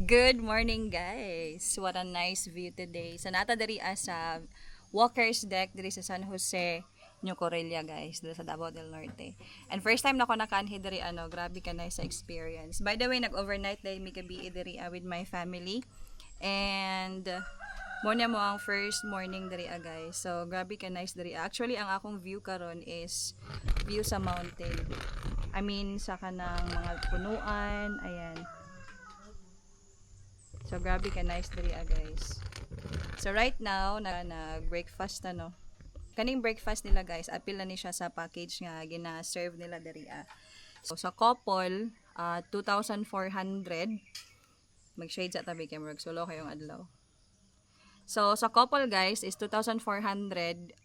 Good morning, guys. What a nice view today. So nata diri sa Walker's Deck diri sa San Jose, New Corella, guys, diri sa Davao del Norte. And first time na ko nakanhi diri grabe ka nice experience. By the way, nag-overnight day mi gabi diri with my family. And mo na mo ang first morning diri guys. So grabe ka nice diri. Actually, ang akong view karon is view sa mountain. I mean sa kanang mga punuan, ayan. So, grabe ka nice diri guys. So, right now, nag-breakfast na, no? Kaning breakfast nila, guys, apil na ni siya sa package nga gina-serve nila diri So, sa couple, 2,400. Mag-shade sa tabi kay Murag. Solo kayong adlaw. So, sa couple, guys, is 2,400.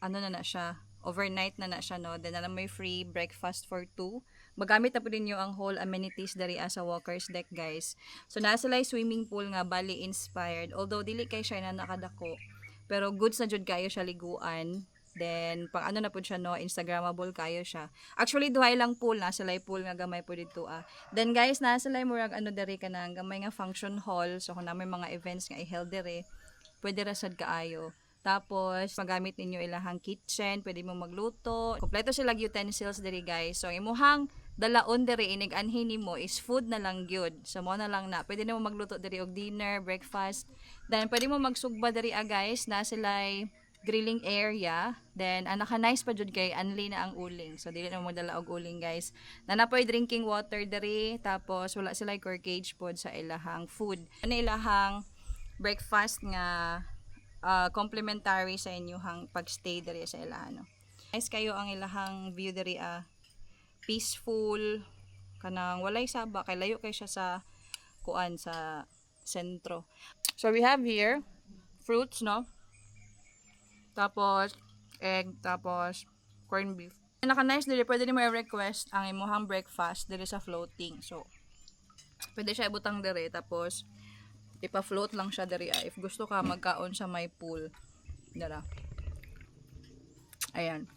Ano na siya? Overnight na siya, no? Then, alam may free breakfast for 2. Magamit na po ninyo ang whole amenities dari sa Walker's Deck, guys. So, nasa lay swimming pool nga, bali inspired. Although, dili kay siya na nakadako. Pero, goods na jud kayo siya liguan. Then, pang ano na po siya, no? Instagrammable kayo siya. Actually, duhay lang pool. Nasa lay pool nga gamay po dito, Then, guys, nasa lay murag dari ka na, gamay nga function hall. So, kung na may mga events nga i-held dari, pwede rasad kaayo. Tapos, magamit ninyo ilahang kitchen, pwede mo magluto. Kompleto sila utensils diri, guys. So, imuhang dalaon diri inig anhin mo is food na lang gyud. So, mo na lang na. Pwede na mo magluto diri og dinner, breakfast. Then, pwede mo magsugba diri, guys. Na sila'y grilling area. Then, naka-nice pa jud kay anli na ang uling. So, dili na mo dala og uling, guys. Nanapoy drinking water diri. Tapos, wala sila'y corkage pod sa ilahang food. Ano ilahang breakfast nga complimentary sa inyong pagstay diri sa ilahan, no? Nice kayo ang ilahang view diri, peaceful, kanang walay saba, kay layo kay siya sa kuan sa sentro. So we have here fruits, no? Tapos egg, tapos corned beef. Naka-nice diri, pwede nimo i-request ang imuhang breakfast diri sa floating. So pwede siya ibutang diri, tapos ipa-float lang siya diri. If gusto ka magkaon sa may pool dara, ayan,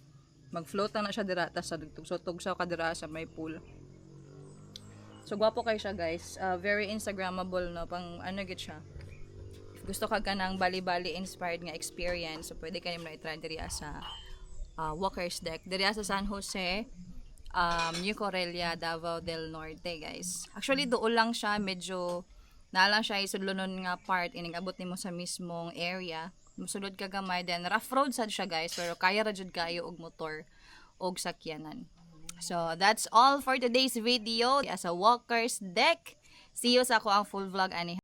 mag-float na siya dira, tas tugsaw ka dira sa may pool. So gwapo kay siya, guys. Very instagrammable, no? Pang ano gid siya, if gusto ka ganang bali-bali inspired nga experience, so pwede kayo na i-try diri sa Walker's Deck diri sa San Jose, New Corella, Davao del Norte, guys. Actually doon lang siya, medyo naalang siya isudlonon nga part, inigabot nimo sa mismong area, musulod ka gamay. Then rough road sad siya, guys, pero kaya ra jud kayo og motor og sakyanan. So that's all for today's video as a Walker's Deck. See you sa ako ang full vlog ani.